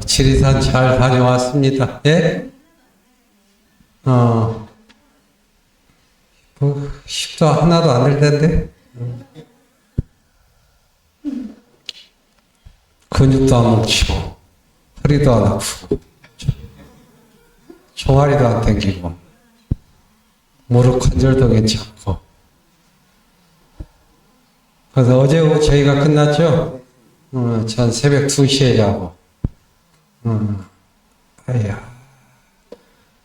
지리산 잘 다녀왔습니다. 예? 십도 하나도 안 될 텐데. 근육도 안 뭉치고, 허리도 안 아프고, 종아리도 안 당기고, 무릎 관절도 괜찮고. 그래서 어제 저희가 끝났죠? 전 새벽 2시에 자고. 아야.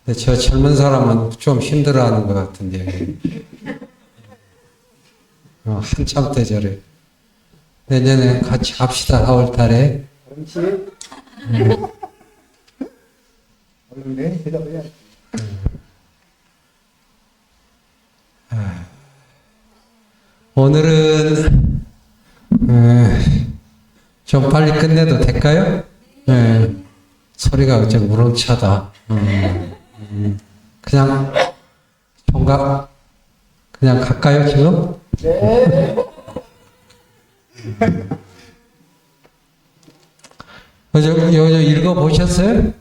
근데 저 젊은 사람은 좀 힘들어하는 것 같은데. 한참 때 저래. 내년에 같이 갑시다, 4월 달에. 그렇지. 얼른 내 대답해야. 오늘은, 좀 빨리 끝내도 될까요? 소리가 좀 우렁차다. 그냥, 총각, 그냥 갈까요, 지금? 네. 요즘 읽어보셨어요?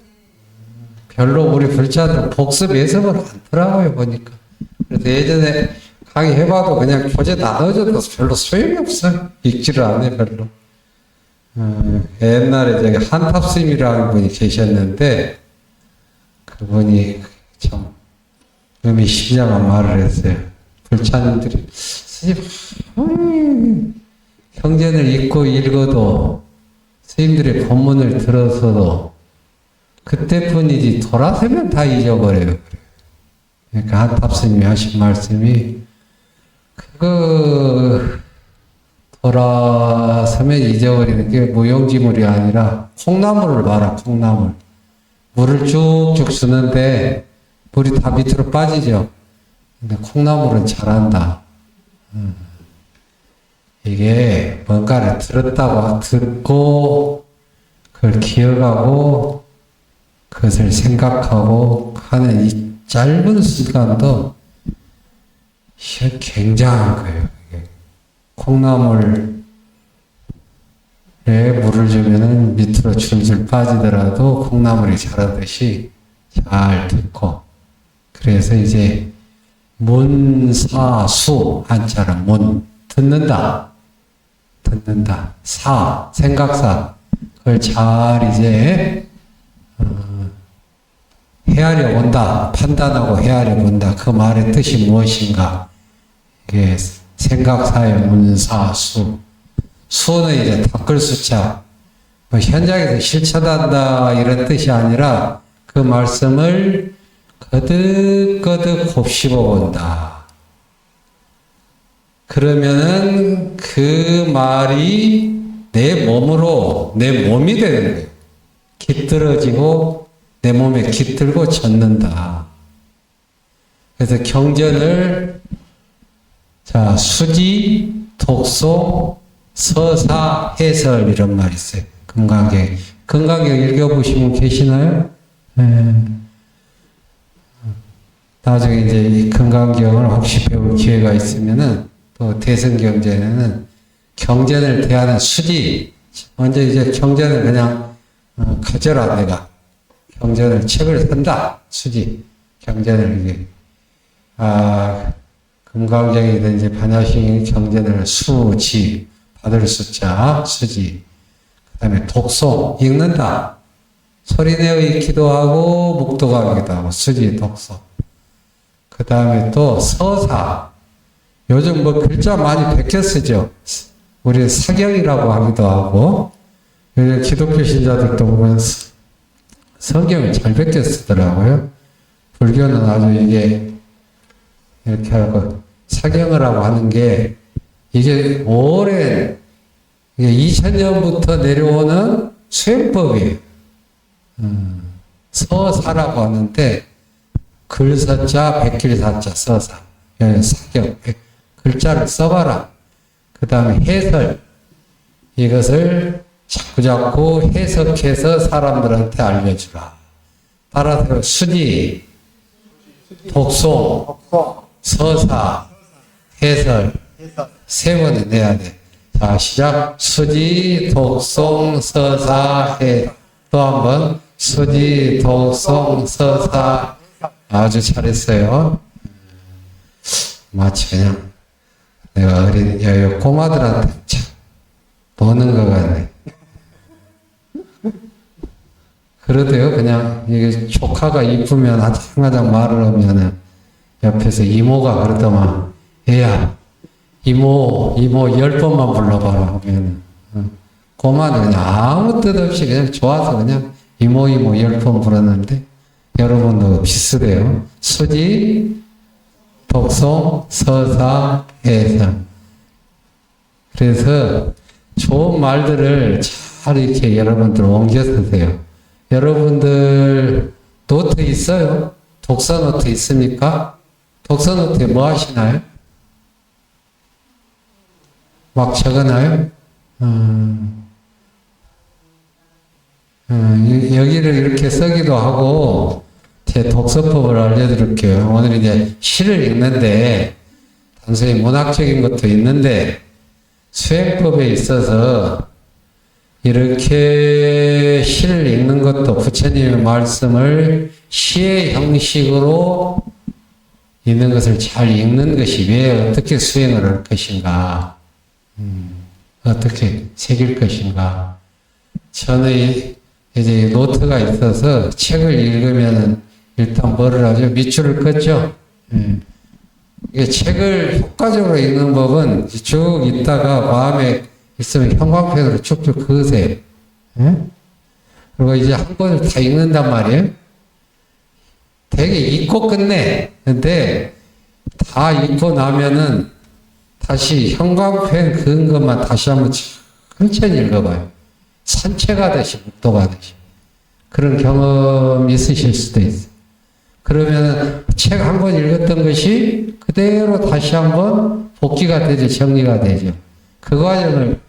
별로 우리 불자들 복습 예습을 않더라고요, 보니까. 그래서 예전에 강의해봐도 그냥 교재 나눠줘도 별로 소용이 없어요. 읽지를 않네, 별로. 옛날에 저기 한탑스님이라는 분이 계셨는데, 그분이 참 의미심장한 말을 했어요. 불자님들이, 스님, 경전을 읽고 읽어도, 스님들의 법문을 들어서도, 그때뿐이지 돌아서면 다 잊어버려요. 그러니까 한탑스님이 하신 말씀이, 돌아서면 잊어버리는 게 무용지물이 아니라 콩나물을 봐라, 콩나물. 물을 쭉쭉 주는데 물이 다 밑으로 빠지죠. 근데 콩나물은 잘한다. 이게 뭔가를 들었다고 듣고 그걸 기억하고 그것을 생각하고 하는 이 짧은 순간도 굉장한 거예요. 콩나물에 물을 주면은 밑으로 줄줄 빠지더라도 콩나물이 자라듯이 잘 듣고, 그래서 이제 문사수 한자로 문 듣는다, 사 생각사 그걸 잘 이제 헤아려 본다, 판단하고 헤아려 본다. 그 말의 뜻이 무엇인가? 이게 생각사의 문사수. 수는 이제 닦을 수자. 현장에서 실천한다 이런 뜻이 아니라 그 말씀을 거듭거듭 곱씹어 본다. 그러면은 그 말이 내 몸으로, 내 몸이 되는 거예요. 깃들어지고 내 몸에 깃들고 젖는다. 그래서 경전을 자, 수지, 독소, 서사, 해설 이런 말이 있어요. 금강경. 금강경 읽어보시면 계시나요? 나중에 이제 이 금강경을 혹시 배울 기회가 있으면은 또 대승경전에는 경전을 대하는 수지. 먼저 이제 경전을 그냥 가져라 내가. 경전을 책을 산다. 수지. 경전을 이게 금강경이든지 반야심이 경전을 수지, 받을 숫자, 수지. 그 다음에 독소, 읽는다. 소리내어 읽기도 하고, 묵독하기도 하고, 수지, 독소. 그 다음에 또 서사. 요즘 뭐 글자 많이 베껴 쓰죠. 우리 사경이라고 하기도 하고, 요즘 기독교 신자들도 보면 성경을 잘 베껴 쓰더라고요. 불교는 아주 이게 이렇게 하고 사경을 하고 하는 게 이게 오랜 2000년부터 내려오는 수행법이에요. 서사라고 하는데 글서자 백길사자 서사 사경 글자를 써봐라. 그 다음에 해설 이것을 자꾸자꾸 해석해서 사람들한테 알려주라. 따라서 수지 독소 서사, 해설, 세 번에 내야 돼. 자, 시작. 수지, 독송, 서사, 또 한 번 수지, 독송, 서사 아주 잘했어요. 마치 그냥 내가 어린 꼬마들한테 참 보는 것 같네. 그러대요. 그냥 이게 조카가 이쁘면 아장아장 말을 하면은 옆에서 이모가 그러더만 얘야 이모 10번만 불러봐라 하면은 꼬마는 그냥 아무 뜻 없이 그냥 좋아서 그냥 이모 10번 불렀는데 여러분도 비슷해요. 수지, 독송, 서사, 해설. 그래서 좋은 말들을 잘 이렇게 여러분들 옮겨 쓰세요. 여러분들 노트 있어요? 독서 노트 있습니까? 독서 노트에 뭐 하시나요? 막 적어놔요? 여기를 이렇게 쓰기도 하고, 제 독서법을 알려드릴게요. 오늘 이제 시를 읽는데, 단순히 문학적인 것도 있는데, 수행법에 있어서 이렇게 시를 읽는 것도 부처님의 말씀을 시의 형식으로 있는 것을 잘 읽는 것이 왜 어떻게 수행을 할 것인가, 어떻게 새길 것인가. 저는 이제 노트가 있어서 책을 읽으면은 일단 뭐를 하죠? 밑줄을 긋죠? 이게 책을 효과적으로 읽는 법은 쭉 있다가 마음에 있으면 형광펜으로 쭉쭉 그으세요. 그리고 이제 한 권을 다 읽는단 말이에요. 되게 읽고 끝내. 근데 다 읽고 나면은 다시 형광펜 그은 것만 다시 한번 천천히 읽어봐요. 산책하듯이, 묵도하듯이. 그런 경험 있으실 수도 있어요. 그러면 책 한 권 읽었던 것이 그대로 다시 한번 복기가 되죠. 정리가 되죠. 그 과정을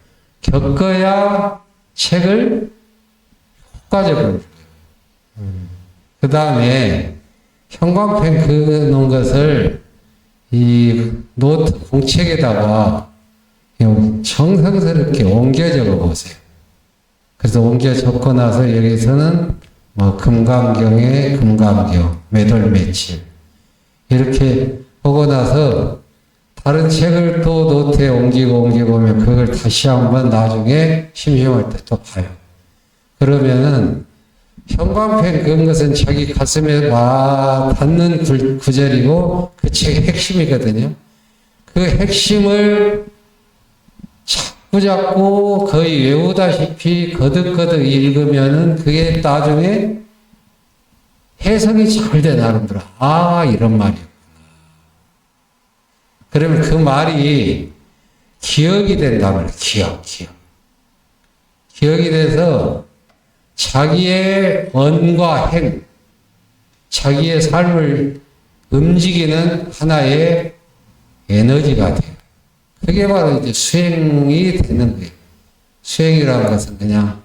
겪어야 책을 효과적으로. 그 다음에 형광펜 그놓은 것을 이 노트 공책에다가 정성스럽게 옮겨 적어 보세요. 그래서 옮겨 적고 나서 여기서는 뭐 금강경에 금강경, 매돌 며칠 이렇게 보고 나서 다른 책을 또 노트에 옮기고 오면 그걸 다시 한번 나중에 심심할 때 또 봐요. 그러면은 형광펜 그런 것은 자기 가슴에 와 닿는 구절이고 그 책의 핵심이거든요. 그 핵심을 자꾸 거의 외우다시피 거듭거듭 읽으면은 그게 나중에 해석이 잘 돼, 나름대로. 아, 이런 말이었구나. 그러면 그 말이 기억이 된단 말이에요. 기억이 돼서 자기의 언과 행, 자기의 삶을 움직이는 하나의 에너지가 돼요. 그게 바로 이제 수행이 되는 거예요. 수행이라는 것은 그냥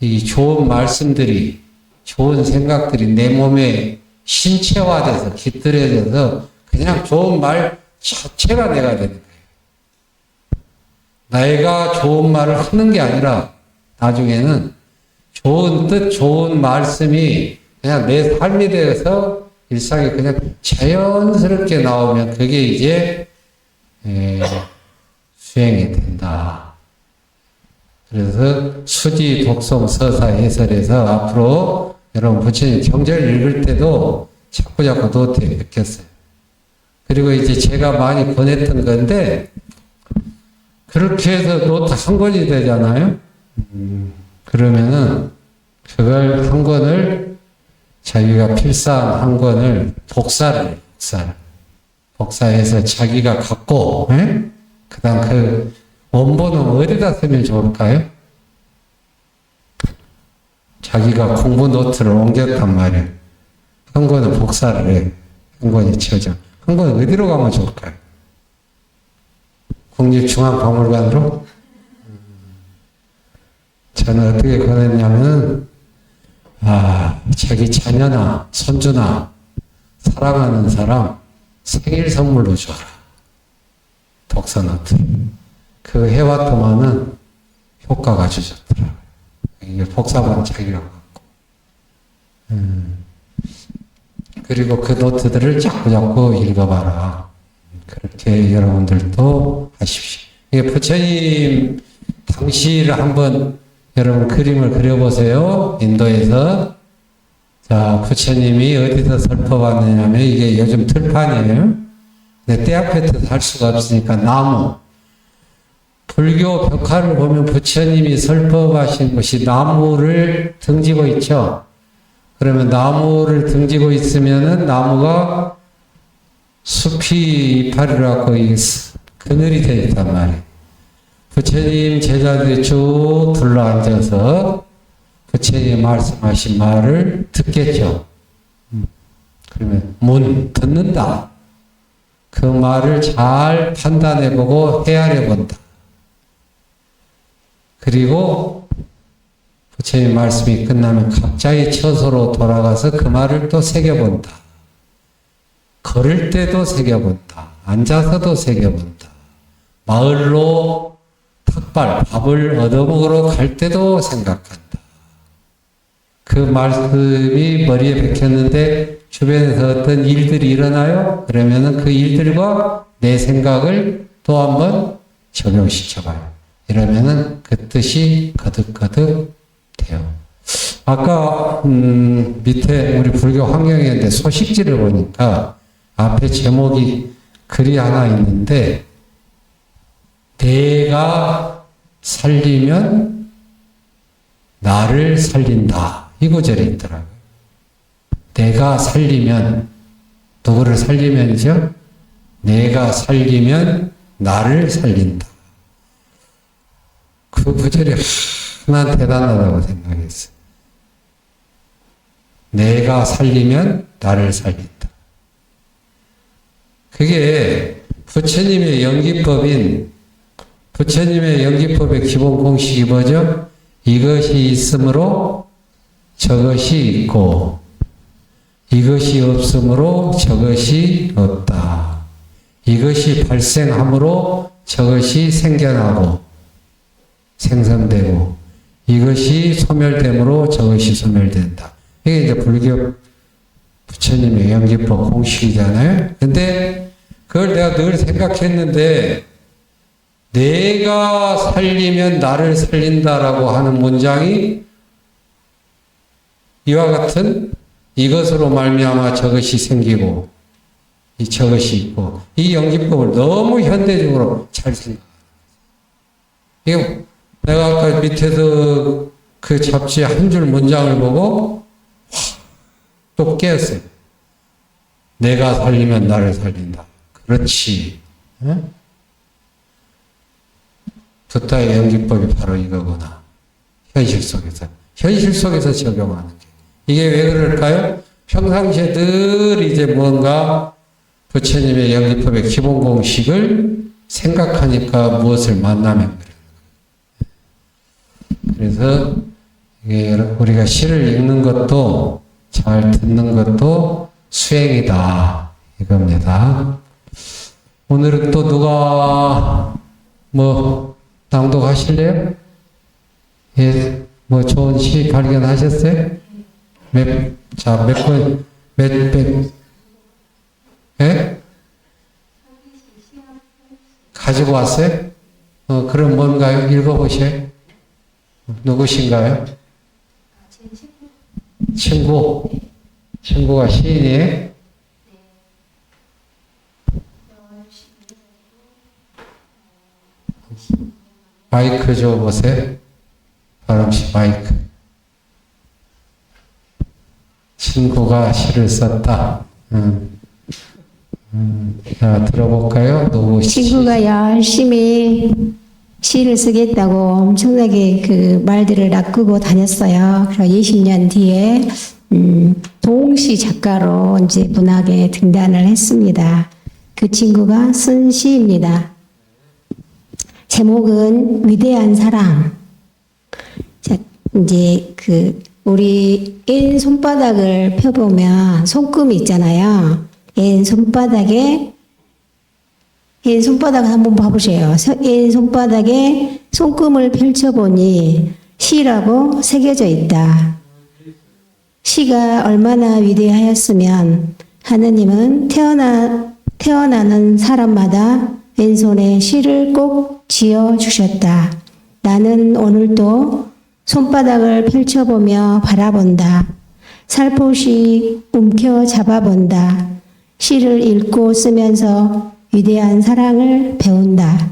이 좋은 말씀들이, 좋은 생각들이 내 몸에 신체화돼서 깃들여져서 그냥 좋은 말 자체가 내가 되는 거예요. 내가 좋은 말을 하는 게 아니라 나중에는 좋은 뜻, 좋은 말씀이 그냥 내 삶이 되어서 일상에 그냥 자연스럽게 나오면 그게 이제 수행이 된다. 그래서 수지, 독송, 서사, 해설에서 앞으로 여러분 부처님 경전을 읽을 때도 자꾸 노트에 베꼈어요. 그리고 이제 제가 많이 권했던 건데 그렇게 해서 노트 한 권이 되잖아요. 그러면은 그걸 한 권을 자기가 필사한 한 권을 복사해서 자기가 갖고, 그 다음 그 원본은 어디다 쓰면 좋을까요? 자기가 공부 노트를 옮겼단 말이에요. 한 권은 복사를 해. 한 권이 쳐져. 한 권은 어디로 가면 좋을까요? 국립중앙박물관으로? 저는 어떻게 권했냐면, 자기 자녀나 손주나 사랑하는 사람 생일 선물로 줘라. 독서노트. 그거 해왔더만은 효과가 주셨더라고요. 이게 복사본 자기가 그리고 그 노트들을 자꾸자꾸 읽어봐라. 그렇게 여러분들도 하십시오. 이게 부처님 당시를 한번 여러분 그림을 그려보세요. 인도에서. 자, 부처님이 어디서 설법하느냐면 이게 요즘 들판이에요. 근데 때 앞에 살 수가 없으니까 나무. 불교 벽화를 보면 부처님이 설법하신 것이 나무를 등지고 있죠. 그러면 나무를 등지고 있으면은 나무가 숲이 이파리라고 그늘이 되어 있단 말이에요. 부처님 제자들이 쭉 둘러앉아서 부처님 말씀하신 말을 듣겠죠. 그러면 듣는다. 그 말을 잘 판단해보고 헤아려본다. 그리고 부처님 말씀이 끝나면 각자의 처소로 돌아가서 그 말을 또 새겨본다. 걸을 때도 새겨본다. 앉아서도 새겨본다. 마을로 탁발, 밥을 얻어먹으러 갈 때도 생각한다. 그 말씀이 머리에 박혔는데 주변에서 어떤 일들이 일어나요? 그러면은 그 일들과 내 생각을 또 한번 적용시켜봐요. 이러면은 그 뜻이 거듭거듭 돼요. 아까 밑에 우리 불교 환경인데 소식지를 보니까 앞에 제목이 글이 하나 있는데 내가 살리면 나를 살린다. 이 구절이 있더라고요. 내가 살리면 누구를 살리면이죠? 내가 살리면 나를 살린다. 그 구절이 하나 대단하다고 생각했어요. 내가 살리면 나를 살린다. 그게 부처님의 연기법인 부처님의 연기법의 기본 공식이 뭐죠? 이것이 있으므로 저것이 있고 이것이 없으므로 저것이 없다. 이것이 발생함으로 저것이 생겨나고 생성되고 이것이 소멸됨으로 저것이 소멸된다. 이게 이제 불교 부처님의 연기법 공식이잖아요. 근데 그걸 내가 늘 생각했는데 내가 살리면 나를 살린다라고 하는 문장이 이와 같은 이것으로 말미암아 저것이 생기고 이 저것이 있고 이 연기법을 너무 현대적으로 잘 생각. 이거 내가 아까 밑에서 그 잡지 한 줄 문장을 보고 또 깨었어요. 내가 살리면 나를 살린다. 그렇지. 응? 부타의 연기법이 바로 이거구나. 현실 속에서 적용하는 게. 이게 왜 그럴까요? 평상시에 늘 이제 뭔가 부처님의 연기법의 기본 공식을 생각하니까 무엇을 만나면 그래요. 그래서 이게 우리가 시를 읽는 것도 잘 듣는 것도 수행이다. 이겁니다. 오늘은 또 누가 낭독하실래요? 예, 좋은 시 발견하셨어요? 예? 가지고 왔어요? 그럼 뭔가요? 읽어보세요. 누구신가요? 친구가 시인이에요? 마이크 줘보세요. 바람씨 마이크. 친구가 시를 썼다. 자, 들어볼까요? 누구 친구가 열심히 시를 쓰겠다고 엄청나게 그 말들을 낚고 다녔어요. 그래서 20년 뒤에 동시 작가로 이제 문학에 등단을 했습니다. 그 친구가 쓴 시입니다. 제목은 위대한 사랑. 자, 이제 우리 인 손바닥을 펴보면 손금이 있잖아요. 인 손바닥을 한번 봐보세요. 인 손바닥에 손금을 펼쳐보니 시라고 새겨져 있다. 시 시가 얼마나 위대하였으면 하느님은 태어나는 사람마다 왼손에 시를 꼭 지어 주셨다. 나는 오늘도 손바닥을 펼쳐보며 바라본다. 살포시 움켜 잡아본다. 시를 읽고 쓰면서 위대한 사랑을 배운다.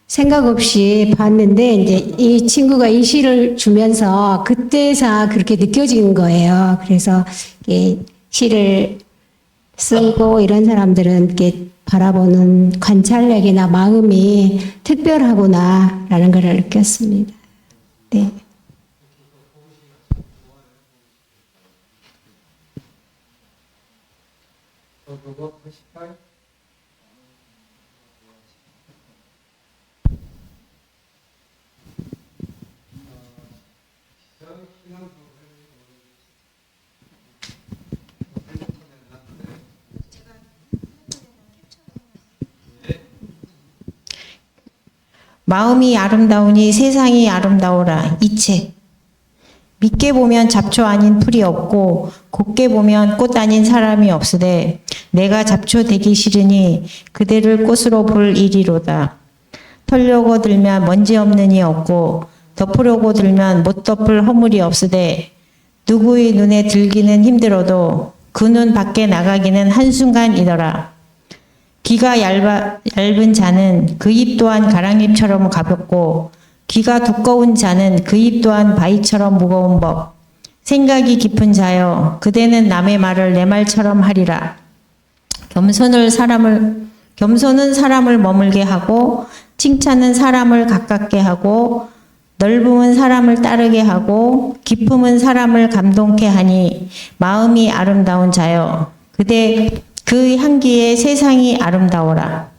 생각 없이 봤는데 이제 이 친구가 이 시를 주면서 그때서 그렇게 느껴진 거예요. 그래서 이게 시를 쓰고 이런 사람들은 이렇게 바라보는 관찰력이나 마음이 특별하구나라는 걸 느꼈습니다. 네. 그거 88? 마음이 아름다우니 세상이 아름다우라. 이 책. 믿게 보면 잡초 아닌 풀이 없고 곱게 보면 꽃 아닌 사람이 없으되 내가 잡초 되기 싫으니 그대를 꽃으로 볼 일이로다. 털려고 들면 먼지 없는 이 없고 덮으려고 들면 못 덮을 허물이 없으되 누구의 눈에 들기는 힘들어도 그 눈 밖에 나가기는 한순간이더라. 귀가 얇은 자는 그 입 또한 가랑잎처럼 가볍고 귀가 두꺼운 자는 그 입 또한 바위처럼 무거운 법. 생각이 깊은 자여 그대는 남의 말을 내 말처럼 하리라. 겸손은 사람을 머물게 하고 칭찬은 사람을 가깝게 하고 넓음은 사람을 따르게 하고 기쁨은 사람을 감동케 하니 마음이 아름다운 자여 그대 그 향기에 세상이 아름다워라.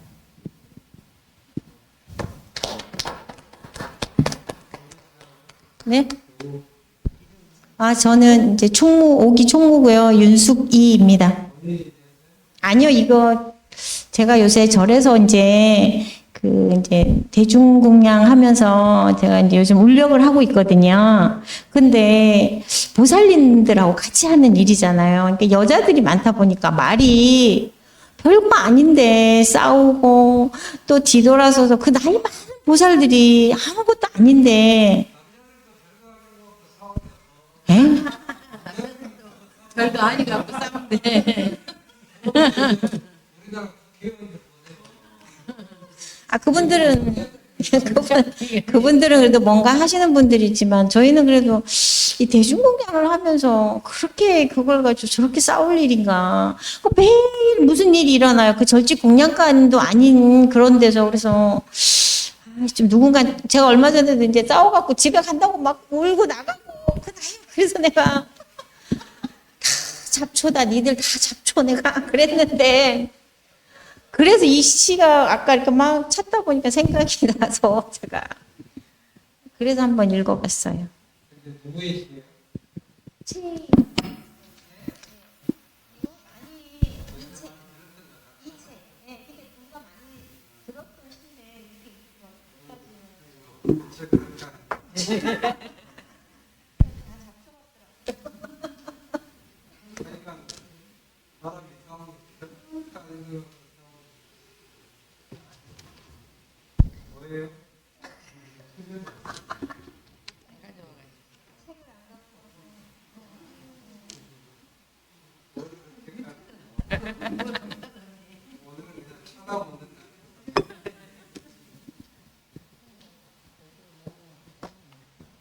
네? 저는 이제 오기 총무고요. 윤숙이입니다. 아니요, 이거 제가 요새 절에서 이제 대중공양 하면서 제가 이제 요즘 울력을 하고 있거든요. 근데 보살님들하고 같이 하는 일이잖아요. 그러니까 여자들이 많다 보니까 말이 별거 아닌데 싸우고 또 뒤돌아서서 그 나이 많은 보살들이 아무것도 아닌데 별거 아니라고 싸운데. 그분들은 그래도 뭔가 하시는 분들이지만 저희는 그래도 이 대중공양을 하면서 그렇게 그걸 가지고 저렇게 싸울 일인가. 매일 무슨 일이 일어나요. 그 절직 공양간도 아닌 그런 데서. 그래서 좀 누군가 제가 얼마 전에도 이제 싸워갖고 집에 간다고 막 울고 나가고 그래서 내가 다 잡초다 니들 다 잡초 내가 그랬는데 그래서 이 시가 아까 이렇게 막 찾다 보니까 생각이 나서 제가 그래서 한번 읽어봤어요. 누구의 시예요?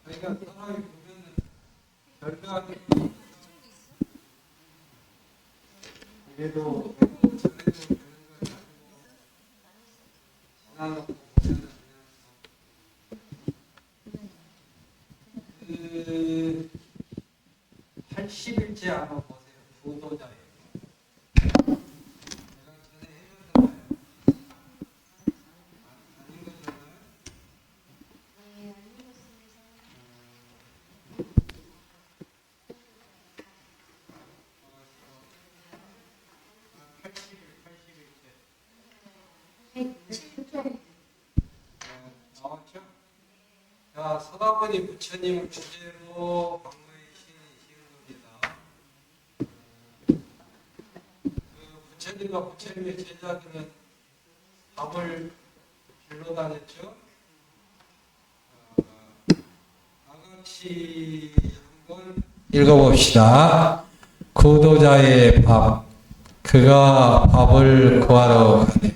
그러니까 사람이 보면은 별거 아닌 그래도 지나놓고 보면은 그 80일째 아마 보세요. 부도자예요. 나왔죠? 자, 서가모니 부처님 주제로 방문해 주시는 겁니다. 그 부처님과 부처님의 제자들은 밥을 빌러 다녔죠. 아각시 한번 읽어봅시다. 구도자의 밥. 그가 밥을 구하러 가네.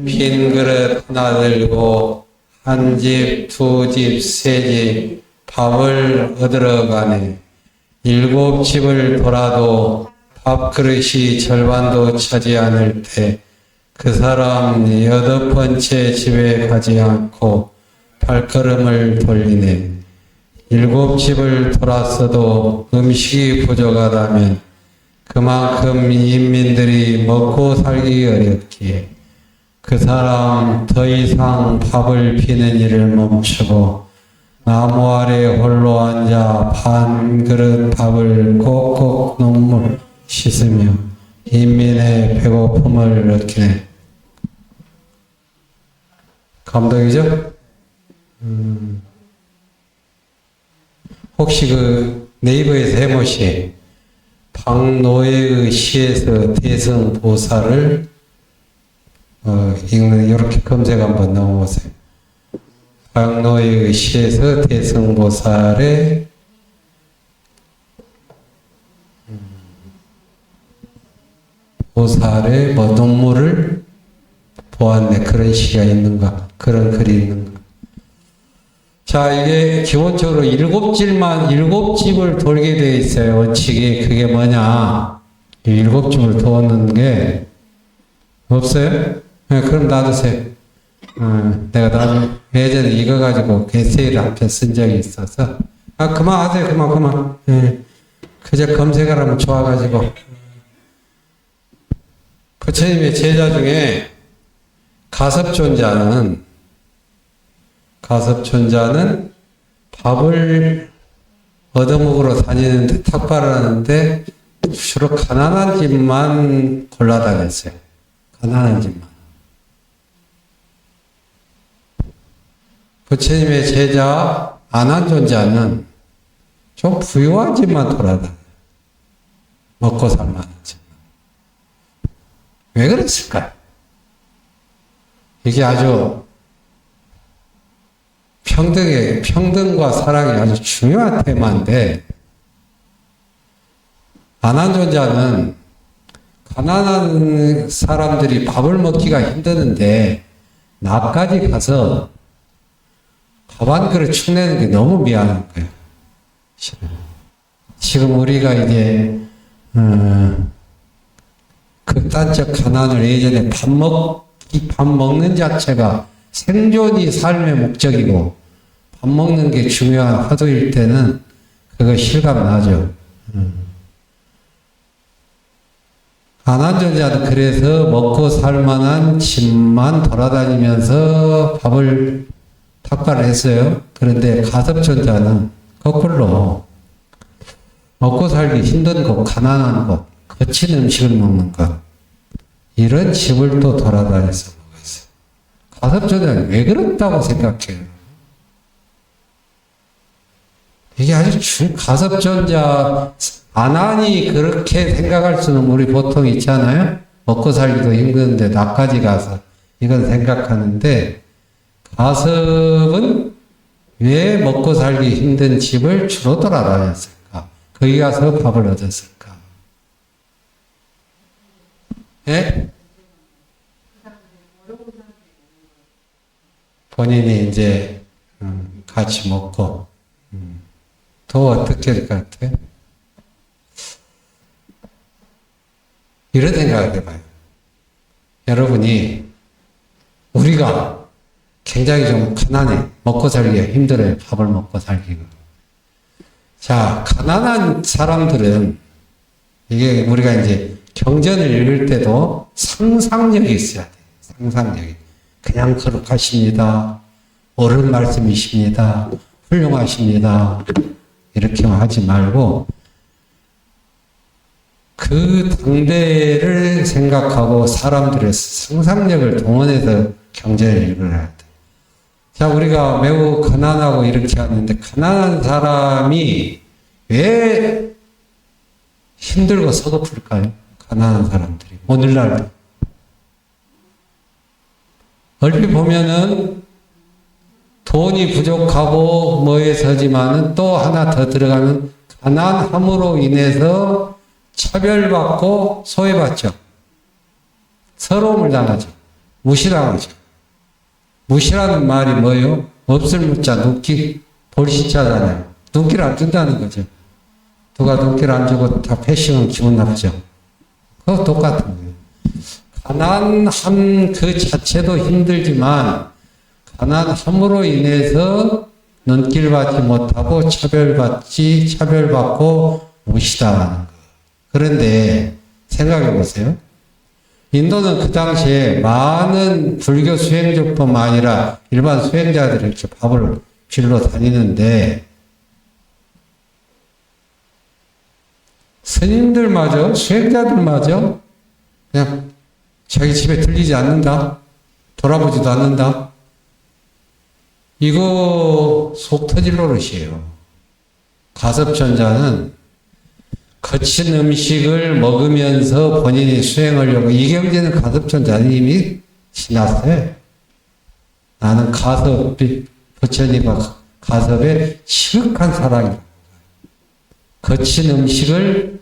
빈 그릇 하나 들고 한 집, 두 집, 세 집 밥을 얻으러 가네. 7집을 돌아도 밥그릇이 절반도 차지 않을 때 그 사람 8번째 집에 가지 않고 발걸음을 돌리네. 7집을 돌았어도 음식이 부족하다면 그만큼 인민들이 먹고 살기 어렵기에 그 사람 더 이상 밥을 비는 일을 멈추고 나무 아래 홀로 앉아 반 그릇 밥을 꼭꼭 눈물 씻으며 인민의 배고픔을 느끼네. 감동이죠? 혹시 그 네이버에서 해보시 박노예의 시에서 대승보살을 읽는 이렇게 검색 한번 넣어보세요. 박노예의 시에서 대승보살의 보살의 뭐 눈물을 보았네. 그런 시가 있는가? 그런 글이 있는가? 자, 이게 기본적으로 7집을 돌게 되어 있어요. 원칙이. 그게 뭐냐? 7집을 도는 게 없어요? 네, 그럼 놔두세요. 내가 예전에 이거 가지고 에세이를 한편 쓴 적이 있어서. 그만하세요. 그만. 네. 그저 검색을 하면 좋아가지고. 부처님의 제자 중에 가섭존자는 밥을 얻어먹으러 다니는데 탁발을 하는데 주로 가난한 집만 골라다녔어요. 가난한 집만. 부처님의 제자 안한존자는 좀 부유한 집만 돌아다녀요. 먹고 살만한 집. 왜 그랬을까요? 이게 아주 평등과 사랑이 아주 중요한 테마인데, 안한존자는 가난한 사람들이 밥을 먹기가 힘드는데, 나까지 가서 밥 한 그릇 축내는 게 너무 미안한 거예요. 지금 우리가 이제, 극단적 가난을 예전에 밥 먹는 자체가 생존이 삶의 목적이고 밥 먹는 게 중요한 화두일 때는 그거 실감 나죠. 안한존자는 그래서 먹고 살만한 집만 돌아다니면서 밥을 탁발을 했어요. 그런데 가섭존자는 거꾸로 먹고 살기 힘든 곳, 가난한 곳, 거친 음식을 먹는 것, 이런 집을 또 돌아다녀서 먹었어요. 가섭존자는 왜 그렇다고 생각해요? 이게 아주 가섭존자, 안한이 그렇게 생각할 수는 우리 보통 있잖아요? 먹고 살기도 힘든데 나까지 가서 이건 생각하는데, 가섭은 왜 먹고 살기 힘든 집을 주로 돌아다녔을까? 거기 가서 밥을 얻었을까? 예? 본인이 이제 같이 먹고 더 어떻게 될 것 같아요? 이런 생각을 해봐요. 여러분이 우리가 굉장히 좀 가난해. 먹고 살기가 힘들어요. 밥을 먹고 살기가. 자, 가난한 사람들은 이게 우리가 이제 경전을 읽을 때도 상상력이 있어야 돼요. 상상력이. 그냥 거룩하십니다. 옳은 말씀이십니다. 훌륭하십니다. 이렇게만 하지 말고 그 당대를 생각하고 사람들의 상상력을 동원해서 경제를 이끌어야 돼. 자, 우리가 매우 가난하고 이렇게 하는데, 가난한 사람이 왜 힘들고 서글플까요? 가난한 사람들이. 오늘날. 얼핏 보면은 돈이 부족하고 뭐해서지만은 또 하나 더 들어가는 가난함으로 인해서 차별받고 소외받죠. 서러움을 당하죠. 무시당하죠. 무시라는 말이 뭐예요? 없을 무자, 눈길, 볼시자잖아요. 눈길 안 준다는 거죠. 누가 눈길 안 주고 다 패시면 기분 나쁘죠. 그거 똑같은 거예요. 가난함 그 자체도 힘들지만 가난함으로 인해서 눈길 받지 못하고 차별받고 무시당하는 거. 그런데 생각해 보세요. 인도는 그 당시에 많은 불교 수행자뿐만 아니라 일반 수행자들이 이렇게 밥을 빌러 다니는데 스님들마저 수행자들마저 그냥 자기 집에 들리지 않는다. 돌아보지도 않는다. 이거 속 터질 노릇이에요. 가섭천자는 거친 음식을 먹으면서 본인이 수행하려고, 이 경제는 가섭천자는 이미 지났어요. 나는 부처님과 가섭의 시극한 사랑이다. 거친 음식을,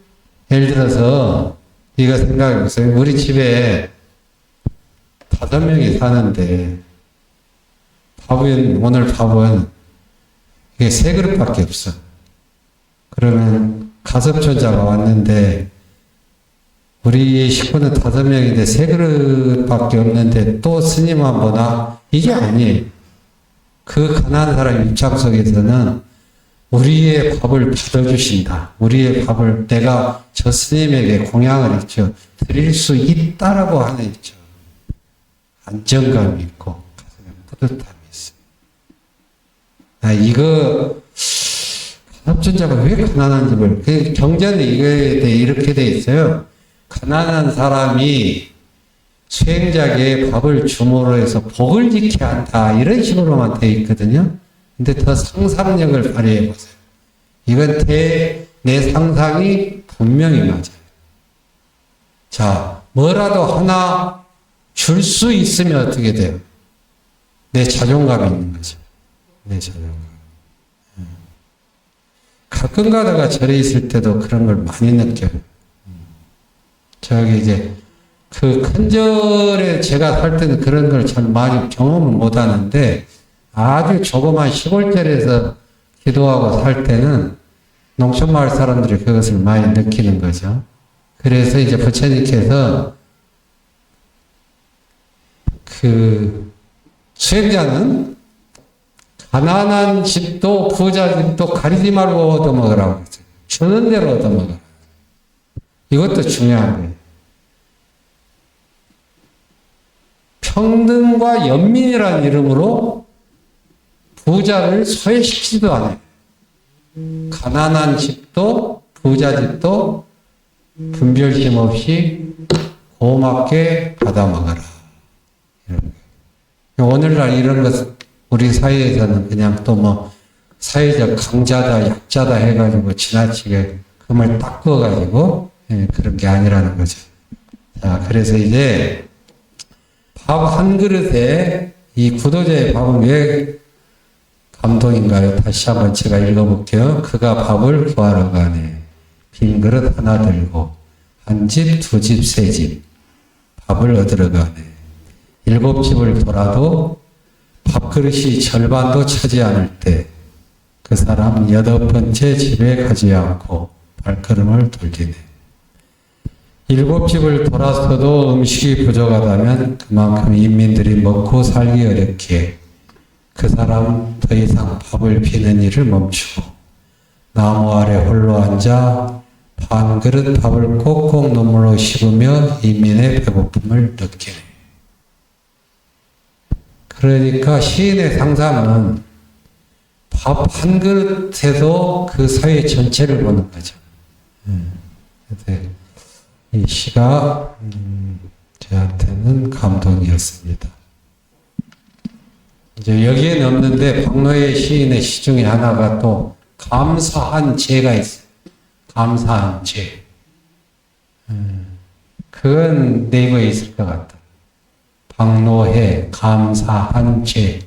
예를 들어서 이거 생각해 보세요. 우리 집에 5명이 사는데 오늘 밥은 이게 3그릇밖에 없어. 그러면 가섭천자가 왔는데 우리 식구는 5명인데 3그릇밖에 없는데 또 스님 한 보나? 이게 아니에요. 그 가난한 사람 입장 속에서는 우리의 밥을 받아주신다. 우리의 밥을 내가 저 스님에게 공양을 드릴 수 있다라고 하는 안정감이 있고 가슴에 뿌듯함이 있어요. 이거 가섭천자가 왜 가난한지 경전에 이거에 대해 이렇게 돼 있어요. 가난한 사람이 수행자에게 밥을 줌으로 해서 복을 지게 한다. 이런 식으로만 돼 있거든요. 근데 더 상상력을 발휘해 보세요. 이건 내 상상이 분명히 맞아요. 자, 뭐라도 하나 줄 수 있으면 어떻게 돼요? 내 자존감이 있는 거죠. 내 자존감. 가끔 가다가 절에 있을 때도 그런 걸 많이 느껴요. 저기 그 큰 절에 제가 살 때는 그런 걸 잘 많이 경험을 못 하는데 아주 조그만 시골절에서 기도하고 살 때는 농촌마을 사람들이 그것을 많이 느끼는 거죠. 그래서 이제 부처님께서 그 수행자는 가난한 집도 부자 집도 가리지 말고 얻어먹으라고 했어요. 주는 대로 얻어먹으라. 이것도 중요한 거예요. 평등과 연민이라는 이름으로 부자를 소외시키지도 않아요. 가난한 집도 부자 집도 분별심 없이 고맙게 받아먹어라. 오늘날 이런 것 우리 사회에서는 그냥 또 사회적 강자다 약자다 해가지고 지나치게 그 말 딱 그어가지고 그런 게 아니라는 거죠. 자, 그래서 이제 밥 한 그릇에 이 구도자의 밥은 왜 감동인가요? 다시 한번 제가 읽어볼게요. 그가 밥을 구하러 가네. 빈 그릇 하나 들고 한 집, 2집, 3집 밥을 얻으러 가네. 7집을 돌아도 밥그릇이 절반도 차지 않을 때 그 사람 8번째 집에 가지 않고 발걸음을 돌리네. 7집을 돌았어도 음식이 부족하다면 그만큼 인민들이 먹고 살기 어렵기에 그 사람 더 이상 밥을 비는 일을 멈추고 나무 아래 홀로 앉아 반 그릇 밥을 꼭꼭 눈물로 씹으며 인민의 배고픔을 느끼네. 그러니까 시인의 상상은 밥 한 그릇에도 그 사회 전체를 보는 거죠. 이 시가 저한테는 감동이었습니다. 이제 여기에는 없는데 박노해 시인의 시 중에 하나가 또 감사한 죄가 있어요. 감사한 죄. 그건 네이버에 있을 것 같다. 박노해 감사한 죄.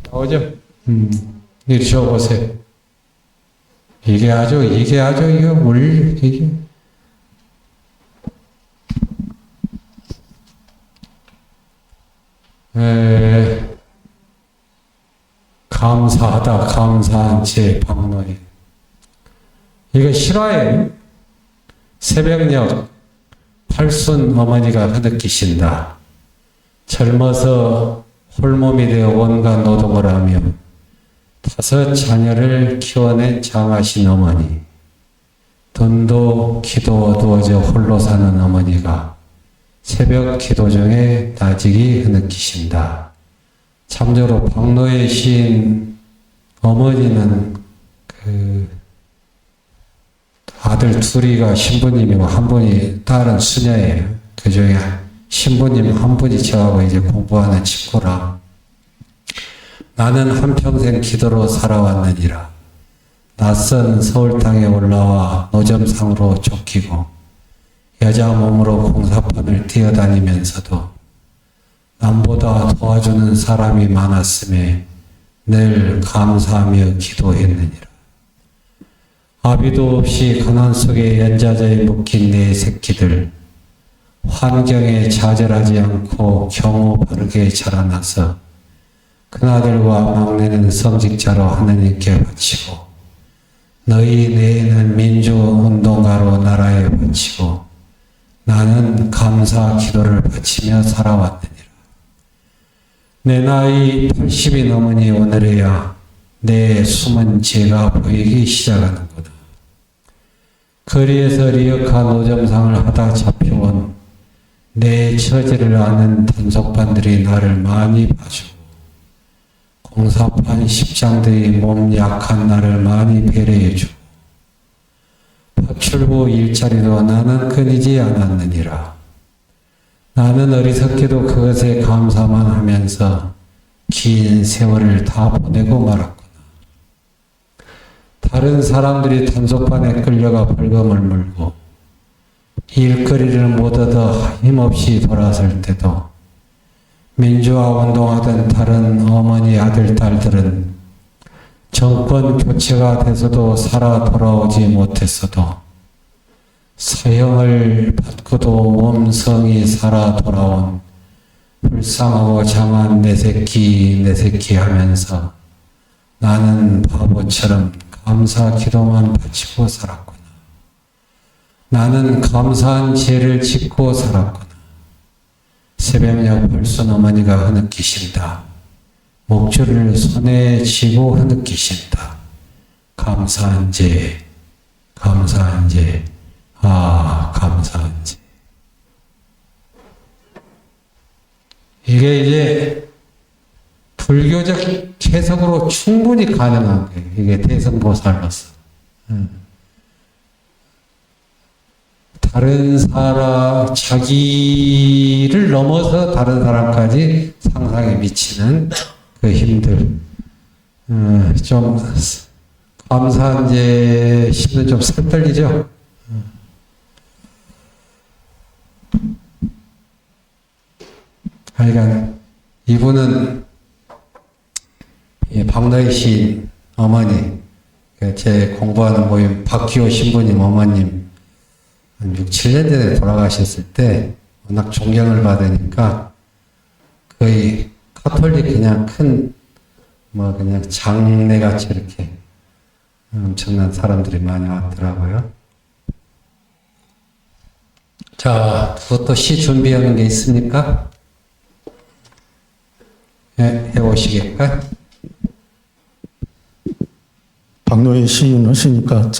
나오죠? 이리 줘보세요. 이게 아주 이거 이게. 감사하다, 감사한 제 박노해. 이거 실화예요. 새벽녘 팔순 어머니가 흐느끼신다. 젊어서 홀몸이 되어 온갖 노동을 하며 5 자녀를 키워낸 장하신 어머니, 돈도 기도 어두워져 홀로 사는 어머니가 새벽 기도 중에 나직이 흐느끼신다. 참조로 박노해 시인 어머니는 그 아들 둘이가 신부님이고 한 분이 딸은 수녀예요. 그 중에 신부님 한 분이 저하고 이제 공부하는 친구라. 나는 한평생 기도로 살아왔느니라. 낯선 서울 땅에 올라와 노점상으로 쫓기고 여자 몸으로 공사판을 뛰어다니면서도 남보다 도와주는 사람이 많았음에 늘 감사하며 기도했느니라. 아비도 없이 가난 속에 연자자에 묶인 내 새끼들, 환경에 좌절하지 않고 경우 바르게 자라나서 큰아들과 막내는 성직자로 하느님께 바치고 너희 내에는 민주운동가로 나라에 바치고 나는 감사 기도를 바치며 살아왔느니라. 내 나이 80이 넘으니 오늘에야 내 숨은 죄가 보이기 시작하는구나. 거리에서 리어카 노점상을 하다 잡혀온 내 처지를 아는 단속반들이 나를 많이 봐주고 공사판 십장들이 몸 약한 나를 많이 배려해주고 파출부 일자리도 나는 끊이지 않았느니라. 나는 어리석게도 그것에 감사만 하면서 긴 세월을 다 보내고 말았구나. 다른 사람들이 단속반에 끌려가 벌금을 물고 일거리를 못 얻어 힘없이 돌아설 때도 민주화 운동하던 다른 어머니 아들 딸들은 정권 교체가 돼서도 살아 돌아오지 못했어도 사형을 받고도 몸성이 살아 돌아온 불쌍하고 장한 내 새끼 하면서 나는 바보처럼 감사 기도만 바치고 살았구나. 나는 감사한 죄를 짓고 살았구나. 새벽녘 벌순 어머니가 흐느끼신다. 목줄을 손에 쥐고 흐느끼신다. 감사한 죄, 감사한 죄, 감사한 죄. 이게 이제 불교적 해석으로 충분히 가능한 거예요. 이게 대성보살로서. 다른 사람, 자기를 넘어서 다른 사람까지 상상에 미치는 그 힘들. 좀, 감사한 제 심은 좀 살떨리죠? 하여간, 이분은 박노해 시인 어머니, 제 공부하는 모임 박기호 신부님 어머님, 한 6, 7년 전에 돌아가셨을 때 워낙 존경을 받으니까 거의 카톨릭 그냥 그냥 장례같이 이렇게 엄청난 사람들이 많이 왔더라고요. 자, 또 시 준비하는 게 있습니까? 네, 해보시겠까? 박노해 시인 하시니까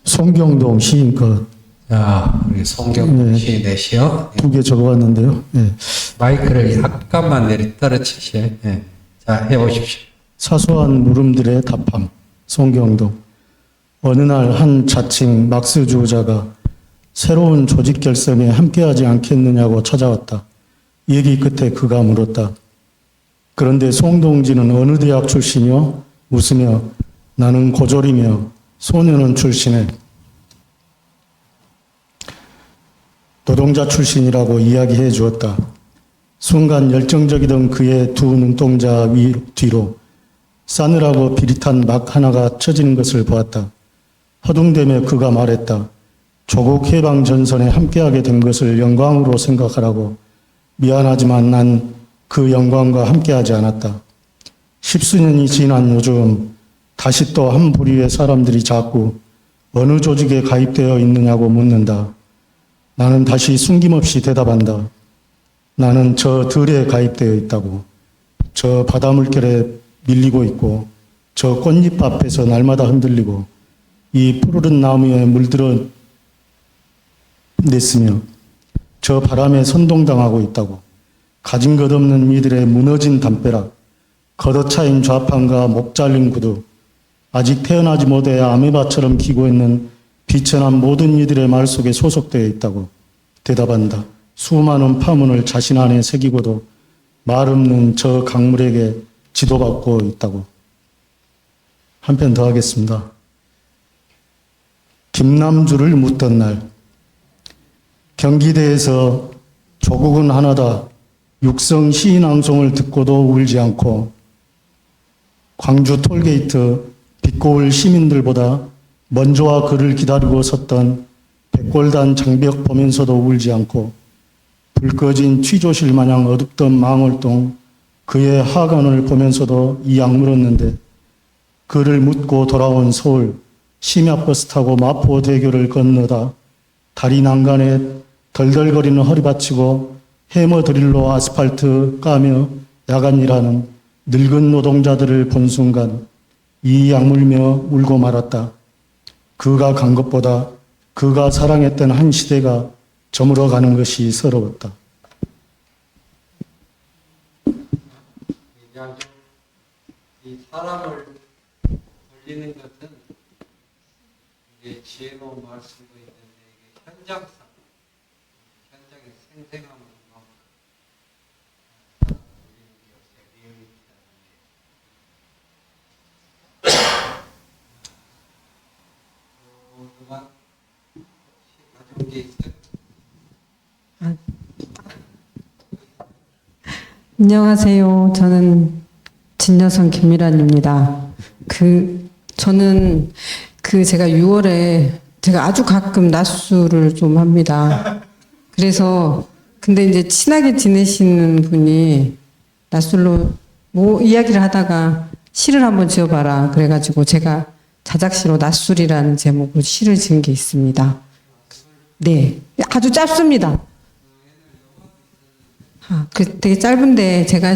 송경동 시인 거 자, 우리 송경동 네. 시인의 시요. 2개 적어왔는데요. 네. 마이크를 약간만 떨어치세요. 네. 자, 해보십시오. 사소한 물음들의 답함. 송경동. 어느 날 한 자칭 막스주의자가 새로운 조직 결성에 함께하지 않겠느냐고 찾아왔다. 얘기 끝에 그가 물었다. 그런데 송동진은 어느 대학 출신이요? 웃으며 나는 고졸이며 소년원 출신에 노동자 출신이라고 이야기해 주었다. 순간 열정적이던 그의 두 눈동자 뒤로 싸늘하고 비릿한 막 하나가 쳐지는 것을 보았다. 허둥대며 그가 말했다. 조국 해방 전선에 함께하게 된 것을 영광으로 생각하라고. 미안하지만 난 그 영광과 함께하지 않았다. 10수년이 지난 요즘 다시 또 한 부류의 사람들이 자꾸 어느 조직에 가입되어 있느냐고 묻는다. 나는 다시 숨김없이 대답한다. 나는 저 들에 가입되어 있다고. 저 바닷물결에 밀리고 있고 저 꽃잎 앞에서 날마다 흔들리고 이 푸르른 나무에 물들어 냈으며 저 바람에 선동당하고 있다고. 가진 것 없는 이들의 무너진 담벼락, 걷어차인 좌판과 목 잘린 구두, 아직 태어나지 못해 아메바처럼 기고 있는 비천한 모든 이들의 말 속에 소속되어 있다고 대답한다. 수많은 파문을 자신 안에 새기고도 말 없는 저 강물에게 지도받고 있다고. 한 편 더 하겠습니다. 김남주를 묻던 날, 경기대에서 조국은 하나다 육성 시인낭송을 듣고도 울지 않고 광주 톨게이트 비꼬울 시민들보다 먼저와 그를 기다리고 섰던 백골단 장벽 보면서도 울지 않고 불 꺼진 취조실 마냥 어둡던 망월동 그의 하관을 보면서도 이악 물었는데 그를 묻고 돌아온 서울 심야버스 타고 마포대교를 건너다 다리 난간에 덜덜거리는 허리 받치고 해머 드릴로 아스팔트 까며 야간 일하는 늙은 노동자들을 본 순간 이 악물며 울고 말았다. 그가 간 것보다 그가 사랑했던 한 시대가 저물어 가는 것이 서러웠다. 이 사람을 돌리는 것은 이게 지혜로운 말씀도 있는데 이게 현장성, 현장의 생생함을 그만 가져온 게 있어요? 안녕하세요. 저는 진여성 김미란입니다. 저는 제가 6월에 제가 아주 가끔 낮술을 좀 합니다. 그래서 근데 이제 친하게 지내시는 분이 낮술로 뭐 이야기를 하다가 시를 한번 지어봐라. 그래가지고 제가 자작시로 낮술이라는 제목으로 시를 지은 게 있습니다. 네, 아주 짧습니다. 되게 짧은데 제가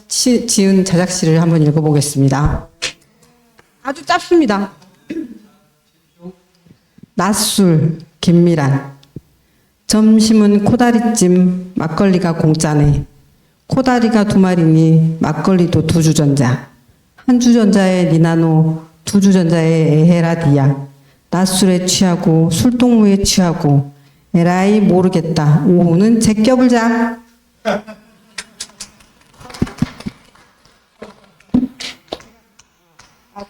지은 자작시를 한번 읽어보겠습니다. 아주 짧습니다. 낮술 김미란. 점심은 코다리찜, 막걸리가 공짜네. 코다리가 2마리니 막걸리도 2주전자. 한 주전자에 니나노, 2주전자에 에헤라디아. 낮술에 취하고 술동무에 취하고 에라이 모르겠다. 오후는 제껴불 자.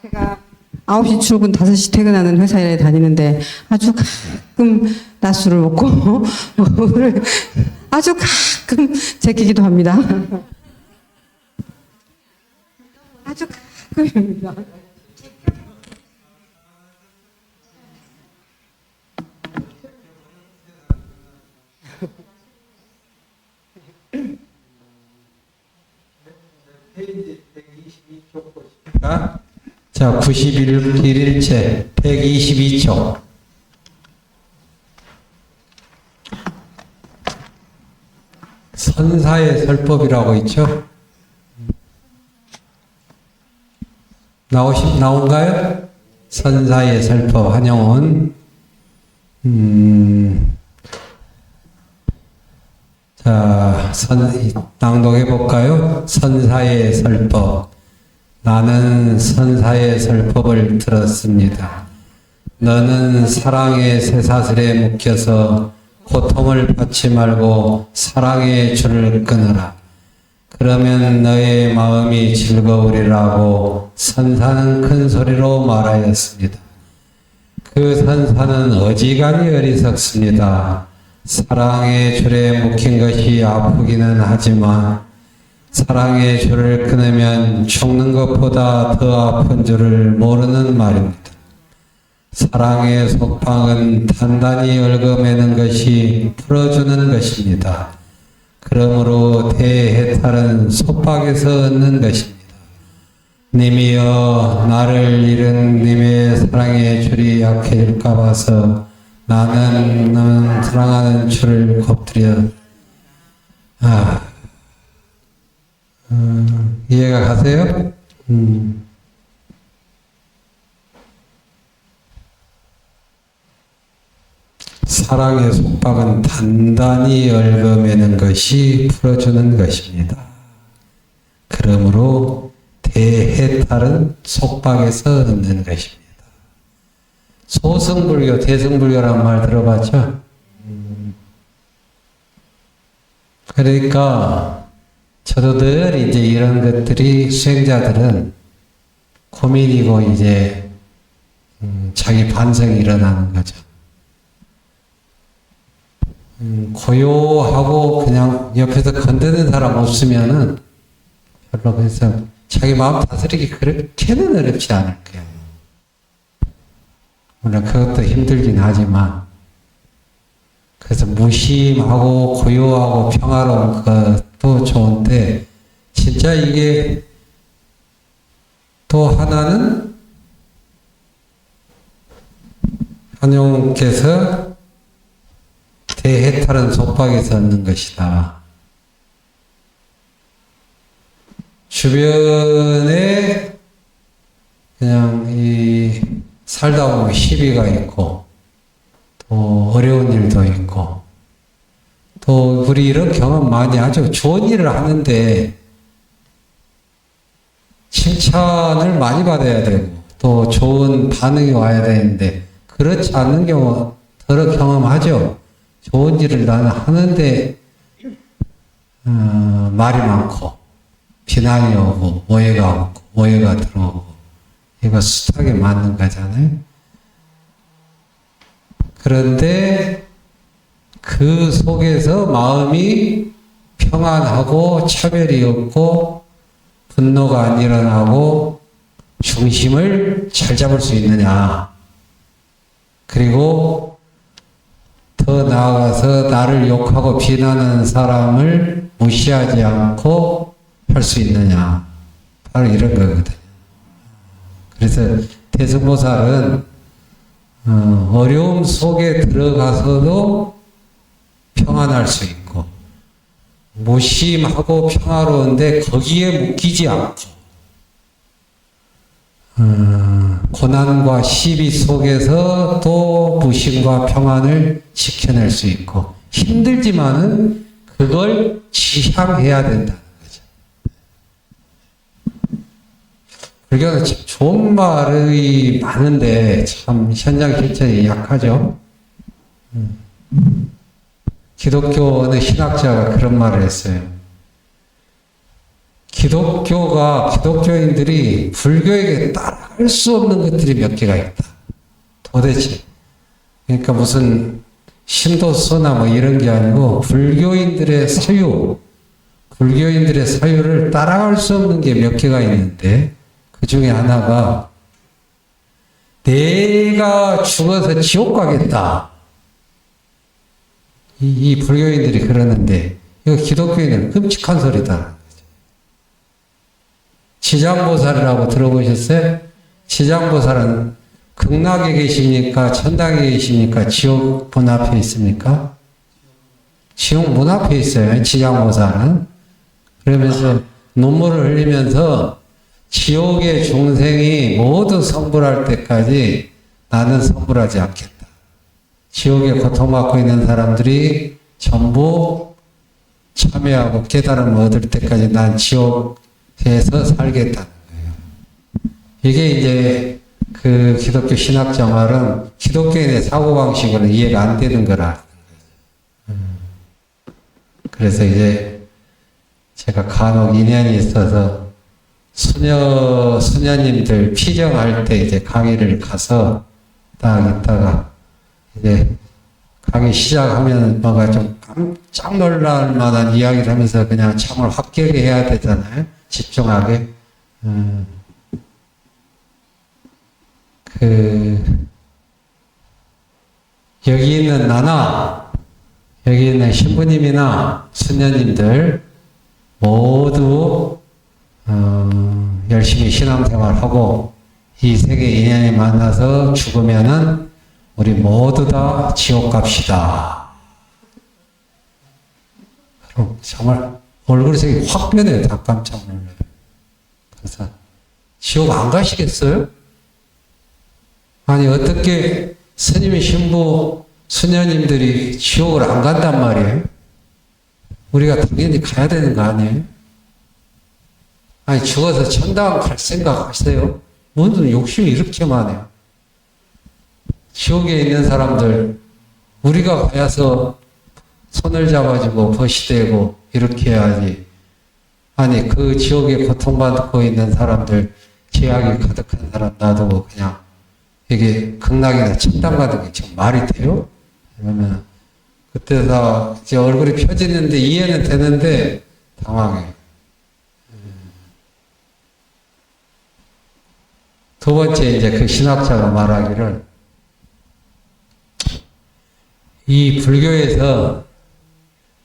제가 9시 출근 5시 퇴근하는 회사에 다니는데 아주 가끔 낮술을 먹고 아주 가끔 제끼기도 합니다. 아주 가끔입니다. 페이지 122쪽 보십니까? 자, 91일째 122쪽. 선사의 설법이라고 있죠? 나온가요? 선사의 설법, 한영원. 자, 낭독해 볼까요? 선사의 설법. 나는 선사의 설법을 들었습니다. 너는 사랑의 쇠사슬에 묶여서 고통을 받지 말고 사랑의 줄을 끊어라. 그러면 너의 마음이 즐거우리라고 선사는 큰 소리로 말하였습니다. 그 선사는 어지간히 어리석습니다. 사랑의 줄에 묶인 것이 아프기는 하지만 사랑의 줄을 끊으면 죽는 것보다 더 아픈 줄을 모르는 말입니다. 사랑의 속박은 단단히 얽어매는 것이 풀어주는 것입니다. 그러므로 대해탈은 속박에서 얻는 것입니다. 님이여 나를 잃은 님의 사랑의 줄이 약해질까 봐서 나는 사랑하는 줄을 곱들여 이해가 가세요? 사랑의 속박은 단단히 얽어매는 것이 풀어주는 것입니다. 그러므로 대해탈은 속박에서 얻는 것입니다. 소승불교, 대승불교란 말 들어봤죠? 그러니까 저도 늘 이제 이런 것들이 수행자들은 고민이고 이제 자기 반성이 일어나는 거죠. 고요하고 그냥 옆에서 건드는 사람 없으면은 별로 그래서 자기 마음 다스리기 그렇게는 어렵지 않을 거예요. 물론 그것도 힘들긴 하지만 그래서 무심하고 고요하고 평화로운 것도 좋은데 진짜 이게 또 하나는 한용께서 대해탈은 속박에서 얻는 것이다. 주변에 그냥 살다 보면 시비가 있고 또 어려운 일도 있고 또 우리 이런 경험 많이 하죠. 좋은 일을 하는데 칭찬을 많이 받아야 되고 또 좋은 반응이 와야 되는데 그렇지 않는 경우 더러 경험하죠. 좋은 일을 나는 하는데 말이 많고 비난이 오고 오해가 들어오고 이거 숱하게 맞는 거잖아요. 그런데 그 속에서 마음이 평안하고 차별이 없고 분노가 안 일어나고 중심을 잘 잡을 수 있느냐. 그리고 더 나아가서 나를 욕하고 비난하는 사람을 무시하지 않고 할 수 있느냐. 바로 이런 거거든요. 그래서 대승보살은 어려움 속에 들어가서도 평안할 수 있고 무심하고 평화로운데 거기에 묶이지 않고 고난과 시비 속에서 또 무심과 평안을 지켜낼 수 있고 힘들지만은 그걸 지향해야 된다는 거죠. 불교는 참 좋은 말이 많은데 참 현장 실천이 약하죠. 기독교 어느 신학자가 그런 말을 했어요. 기독교인들이 불교에게 따라갈 수 없는 것들이 몇 개가 있다. 도대체. 그러니까 무슨 신도서나 뭐 이런 게 아니고 불교인들의 사유를 따라갈 수 없는 게 몇 개가 있는데 그 중에 하나가 내가 죽어서 지옥 가겠다. 이 불교인들이 그러는데 이거 기독교인은 끔찍한 소리다. 지장보살이라고 들어보셨어요? 지장보살은 극락에 계십니까? 천당에 계십니까? 지옥 문 앞에 있습니까? 지옥 문 앞에 있어요. 지장보살은. 그러면서 눈물을 흘리면서 지옥의 중생이 모두 성불할 때까지 나는 성불하지 않겠다. 지옥에 고통받고 있는 사람들이 전부 참여하고 깨달음을 얻을 때까지 난 지옥에서 살겠다는 거예요. 이게 이제 그 기독교 신학자 말은 기독교인의 사고방식으로는 이해가 안 되는 거라. 그래서 이제 제가 간혹 인연이 있어서 수녀님들 피정할 때 이제 강의를 가서 딱 있다가 이제 강의 시작하면 뭔가 좀 깜짝 놀랄 만한 이야기를 하면서 그냥 참을 합격을 해야 되잖아요. 집중하게. 여기 있는 나나, 여기 있는 신부님이나 수녀님들 모두 열심히 신앙생활하고 이 세계 인연이 만나서 죽으면은 우리 모두 다 지옥 갑시다. 그럼 정말 얼굴 색이 확 변해요. 다 깜짝 놀라요. 그래서 지옥 안 가시겠어요? 아니 어떻게 스님 신부 수녀님들이 지옥을 안 간단 말이에요? 우리가 당연히 가야 되는 거 아니에요? 아니 죽어서 천당 갈 생각 하세요? 무슨 욕심이 이렇게 많아요? 지옥에 있는 사람들 우리가 가서 손을 잡아주고 벗이대고 이렇게 해야지. 아니 그 지옥에 고통받고 있는 사람들 죄악이 가득한 사람 놔두고 그냥 이게 극락이나 천당 가는 게 지금 말이 돼요? 그러면 그때 다 이제 얼굴이 펴지는데 이해는 되는데 당황해요. 두 번째 이제 그 신학자가 말하기를 이 불교에서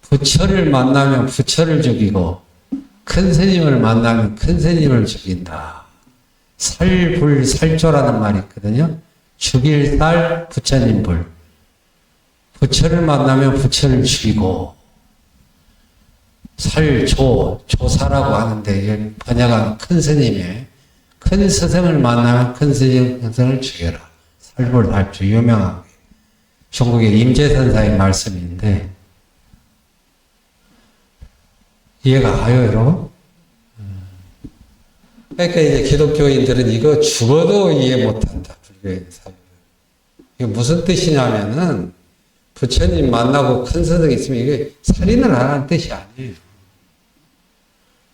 부처를 만나면 부처를 죽이고 큰 스님을 만나면 큰 스님을 죽인다. 살불살조라는 말이 있거든요. 죽일 살 부처님 불. 부처를 만나면 부처를 죽이고 조사라고 하는데 번역한 큰 스님의 큰 스승을 만나면 큰 스승을 죽여라. 살불살조 유명한 중국의 임재선사의 말씀인데 이해가 가요, 여러분? 그러니까 이제 기독교인들은 이거 죽어도 이해 못한다. 불교의 사유. 이게 무슨 뜻이냐면은 부처님 만나고 큰 스승이 있으면 이게 살인을 하라는 뜻이 아니에요.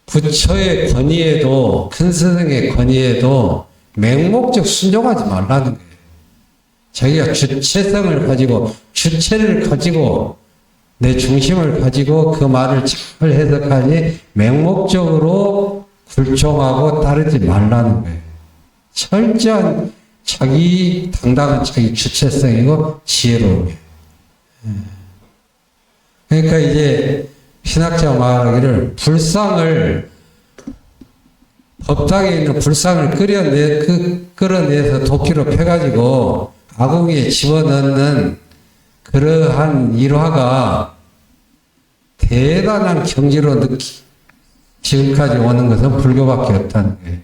부처의 권위에도 큰 스승의 권위에도 맹목적 순종하지 말라는 거예요. 자기가 주체성을 가지고 주체를 가지고 내 중심을 가지고 그 말을 잘 해석하니 맹목적으로 굴종하고 따르지 말라는 거예요. 철저한 당당한 자기 주체성이고 지혜로움이에요. 그러니까 이제 신학자 말하기를 법당에 있는 불상을 끌어내서 도끼로 패가지고 아궁이에 집어넣는 그러한 일화가 대단한 경지로 지금까지 오는 것은 불교밖에 없다는 거예요.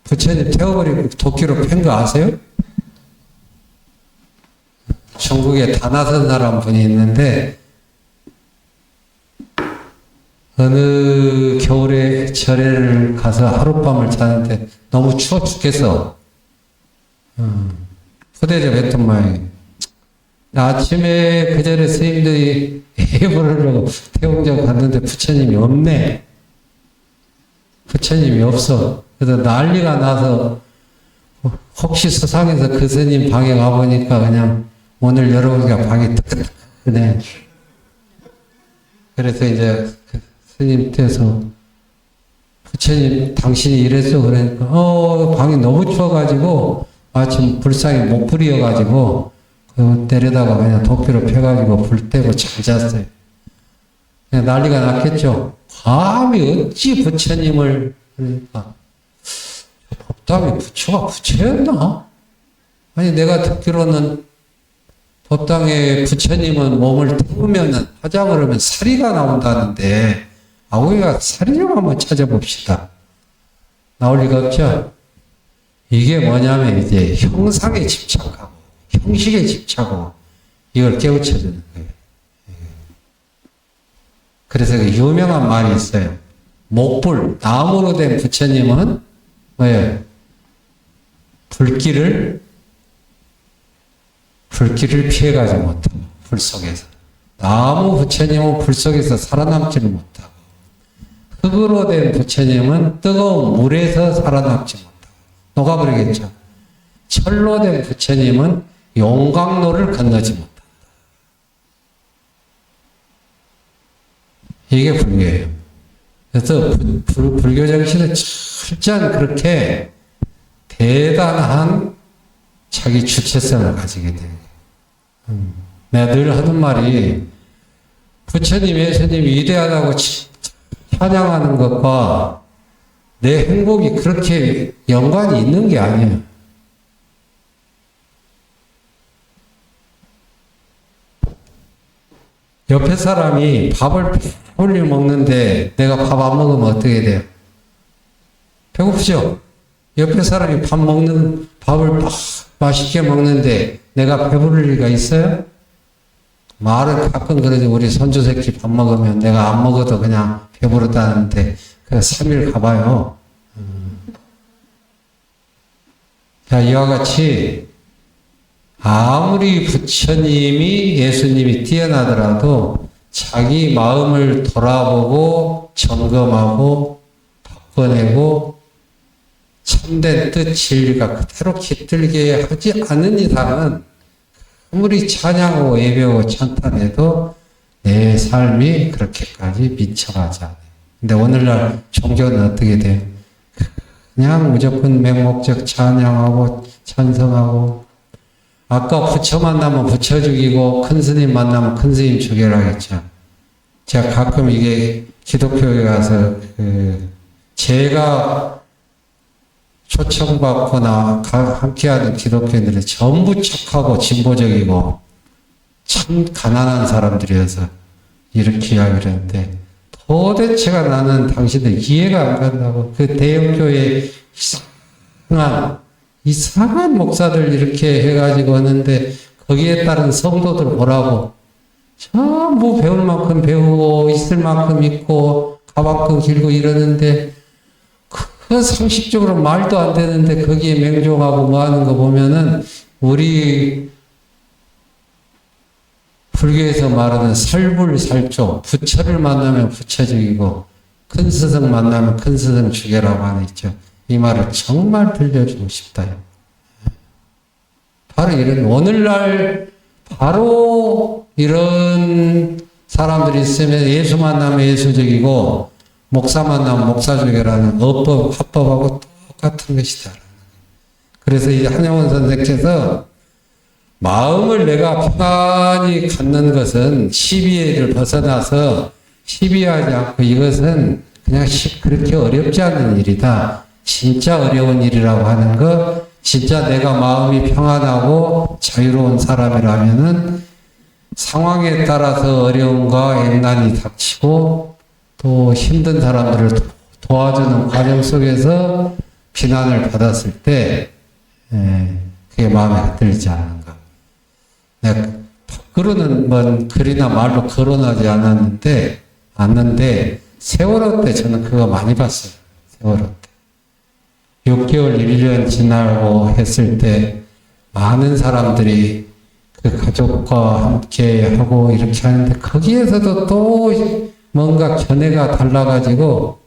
부처님 태워버리고 도끼로 팬 거 아세요? 중국에 다나선 사람 분이 있는데 어느 겨울에 절에를 가서 하룻밤을 자는데 너무 추워 죽겠어. 푸대접 했던 모양이에요. 아침에 그 절에 스님들이 예불하려고 태웅전 갔는데 부처님이 없네. 부처님이 없어. 그래서 난리가 나서 혹시 수상해서 그 스님 방에 가보니까 그냥 문을 열어보니까 방이 뜨끈뜨끈해. 그래서 이제 그 스님께서 부처님 당신이 이랬어 그러니까 방이 너무 추워가지고 마침 불상이 목불이어가지고 내려다가 그냥 도끼로 펴가지고 불 떼고 잘 잤어요. 그냥 난리가 났겠죠. 감히 어찌 부처님을 그러니까 법당에 부처가 부처였나? 아니 내가 듣기로는 법당에 부처님은 몸을 태우면 화장을 하면 사리가 나온다는데 우리가 사리 좀 한번 찾아봅시다. 나올 리가 없죠. 이게 뭐냐면 이제 형상에 집착하고 형식에 집착하고 이걸 깨우쳐주는 거예요. 그래서 그 유명한 말이 있어요. 목불, 나무로 된 부처님은 뭐예요? 불길을 피해가지 못하고, 불 속에서. 나무 부처님은 불 속에서 살아남지를 못하고, 흙으로 된 부처님은 뜨거운 물에서 살아남지 못하고, 녹아버리겠죠. 철로 된 부처님은 용광로를 건너지 못한다. 이게 불교예요. 그래서 불교 정신은 철저한 그렇게 대단한 자기 주체성을 가지게 돼요. 내가 늘 하는 말이 부처님, 예수님 위대하다고 찬양하는 것과 내 행복이 그렇게 연관이 있는 게 아니에요. 옆에 사람이 밥을 배불리 먹는데 내가 밥 안 먹으면 어떻게 돼요? 배고프죠? 옆에 사람이 밥을 맛있게 먹는데 내가 배부를 리가 있어요? 말은 가끔 그러지. 우리 손주 새끼 밥 먹으면 내가 안 먹어도 그냥 배부르다는데 그냥 3일 가봐요. 자, 이와 같이 아무리 부처님이 예수님이 뛰어나더라도 자기 마음을 돌아보고 점검하고 바꿔내고 참된 뜻 진리가 그대로 깃들게 하지 않는 이상은 아무리 찬양하고 예배하고 찬탄해도 내 삶이 그렇게까지 미쳐가지 않아요. 근데 오늘날 종교는 어떻게 돼요? 그냥 무조건 맹목적 찬양하고 찬성하고, 아까 부처 만나면 부처 죽이고 큰 스님 만나면 큰 스님 죽여라 했죠. 제가 가끔 이게 기독교에 가서 제가 초청받거나 함께하는 기독교인들이 전부 착하고 진보적이고 참 가난한 사람들이어서 이렇게 이야기를 했는데, 도대체가 나는 당신들 이해가 안 간다고. 그 대형교회 이상한 목사들 이렇게 해가지고 하는데 거기에 따른 성도들 보라고 전부 배울 만큼 배우고 있을 만큼 있고 가방끈 길고 이러는데, 그 상식적으로 말도 안 되는데 거기에 맹종하고 뭐 하는 거 보면은 우리 불교에서 말하는 살불살조, 부처를 만나면 부처 죽이고 큰 스승 만나면 큰 스승 죽여라고 하는 있죠. 이 말을 정말 들려주고 싶다. 바로 이런, 오늘날 바로 이런 사람들이 있으면 예수 만나면 예수 죽이고 목사 만나면 목사 죽여라는 합법하고 똑같은 것이다. 그래서 이 한영원 선생께서 마음을 내가 편안히 갖는 것은 시비를 벗어나서 시비하지 않고, 이것은 그냥 그렇게 어렵지 않은 일이다. 진짜 어려운 일이라고 하는 것, 진짜 내가 마음이 평안하고 자유로운 사람이라면은 상황에 따라서 어려움과 액난이 닥치고 또 힘든 사람들을 도와주는 과정 속에서 비난을 받았을 때 그게 마음에 들지 않은가. 내가 밖으로는 뭔 글이나 말로 거론하지 않았는데 세월호 때 저는 그거 많이 봤어요. 세월호 때. 6개월, 1년 지나고 했을 때 많은 사람들이 그 가족과 함께 하고 이렇게 하는데 거기에서도 또 뭔가 견해가 달라가지고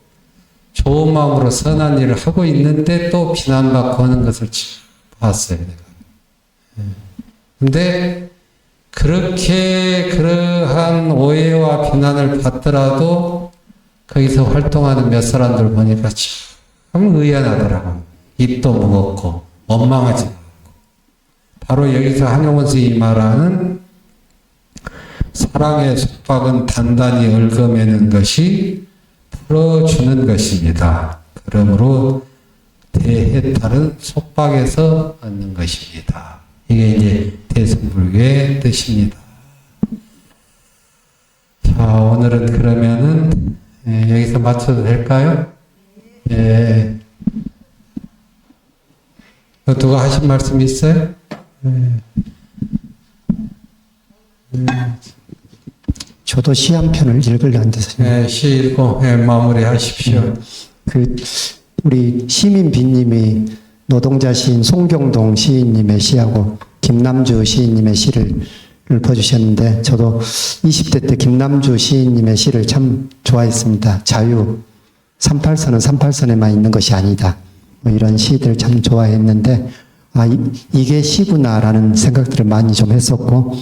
좋은 마음으로 선한 일을 하고 있는데 또 비난받고 하는 것을 봤어요. 내가. 근데 그렇게 그러한 오해와 비난을 받더라도 거기서 활동하는 몇 사람들 보니까 참 의연하더라고요. 입도 무겁고 원망하지 않고. 바로 여기서 한용원 스님이 말하는 사랑의 속박은 단단히 얽어매는 것이 풀어주는 것입니다. 그러므로 대해탈은 속박에서 얻는 것입니다. 이게 이제 대승불교의 뜻입니다. 자, 오늘은 그러면은 여기서 마쳐도 될까요? 예. 누가 하신 말씀 있어요? 저도 시 한 편을 읽으려 하는데 선생님. 시 읽고 마무리하십시오. 그 우리 시민 비님이 노동자 시인 송경동 시인님의 시하고 김남주 시인님의 시를 읊어주셨는데 저도 20대 때 김남주 시인님의 시를 참 좋아했습니다. 자유, 38선은 38선에만 있는 것이 아니다. 뭐 이런 시들 참 좋아했는데 이게 시구나라는 생각들을 많이 좀 했었고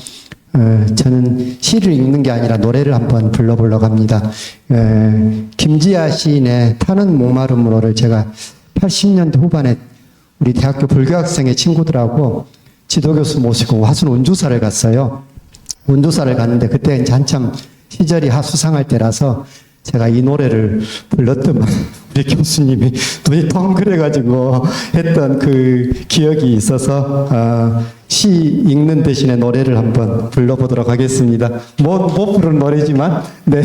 저는 시를 읽는 게 아니라 노래를 한번 불러보려고 합니다. 김지아 시인의 타는 목마름으로를 제가 80년대 후반에 우리 대학교 불교학생의 친구들하고 지도교수 모시고 화순 운주사를 갔어요. 운주사를 갔는데 그때 이제 한참 시절이 하수상할 때라서 제가 이 노래를 불렀더만 우리 교수님이 눈이 덩그래가지고 했던 그 기억이 있어서 시 읽는 대신에 노래를 한번 불러보도록 하겠습니다. 못 부르는 노래지만 네.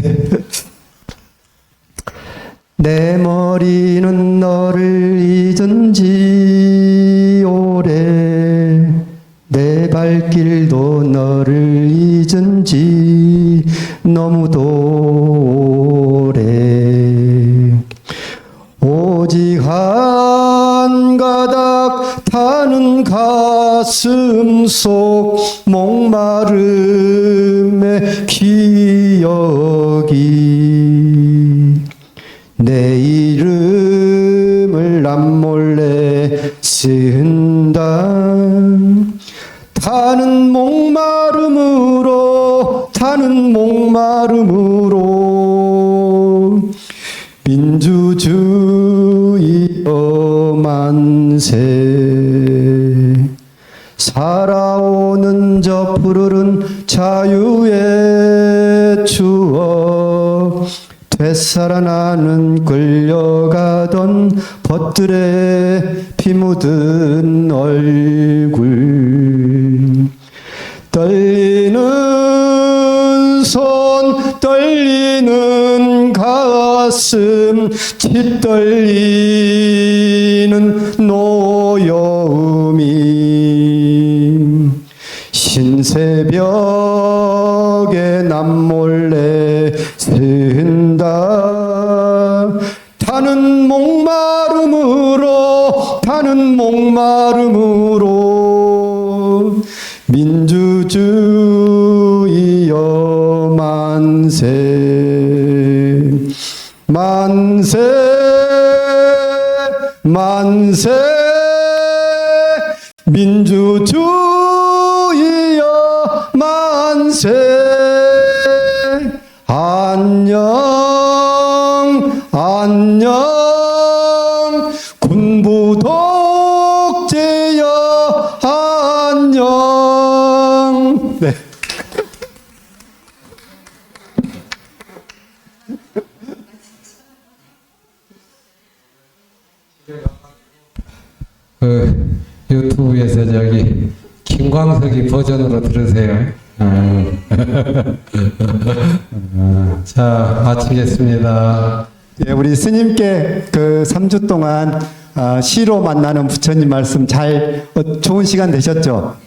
내 머리는 너를 잊은 지 오래 내 발길도 너를 잊은 지 너무도 오래 오직 한 가닥 타는 가슴 속 목마름의 기억이 내 이름을 남몰래 쓴다 타는 목마름으로 민주주의여 만세 살아오는 저 푸르른 자유의 추억 되살아나는 끌려가던 벗들의 피 묻은 얼굴 떨리는 손 떨리는 가슴 짓떨리는 노여움이 신새벽에 남몰래 쓴다 타는 목마름으로 민주주의여 만세 만세 만세 민주주의여 만세 안녕 안녕 군부 독재여 안녕 네. 유튜브에서 김광석이 버전으로 들으세요. 자, 마치겠습니다. 예, 우리 스님께 그 3주 동안 시로 만나는 부처님 말씀 잘 좋은 시간 되셨죠?